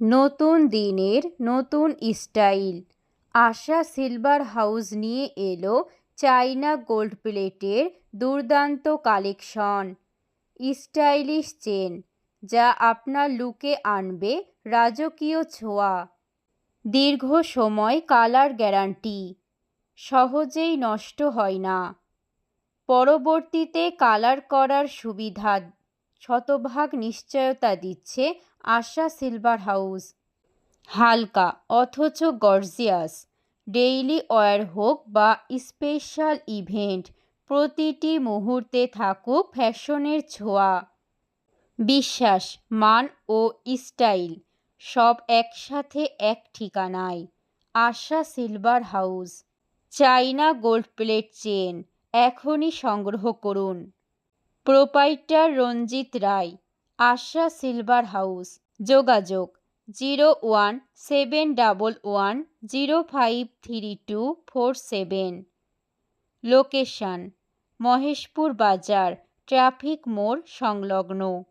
নতুন দিনের নতুন স্টাইল। আশা সিলভার হাউস নিয়ে এলো চাইনা গোল্ড প্লেটের দুর্দান্ত কালেকশন। স্টাইলিশ চেন যা আপনার লুকে আনবে রাজকীয় ছোঁয়া। দীর্ঘ সময় কালার গ্যারান্টি, সহজেই নষ্ট হয় না। পরবর্তীতে কালার করার সুবিধা শতভাগ নিশ্চয়তা দিচ্ছে আশা সিলভার হাউস। হালকা অথচ গর্জিয়াস, ডেইলি ওয়্যার হোক বা স্পেশাল ইভেন্ট, প্রতিটি মুহূর্তে থাকুক ফ্যাশনের ছোঁয়া। বিশ্বাস, মান ও স্টাইল সব একসাথে এক ঠিকানায়। আশা সিলভার হাউস। চাইনা গোল্ড প্লেট চেন এখনই সংগ্রহ করুন। প্রোপাইটার রঞ্জিত রায়, আশা সিলভার হাউস। যোগাযোগ 0171105324 লোকেশন মহেশপুর বাজার, ট্রাফিক মোড় সংলগ্ন।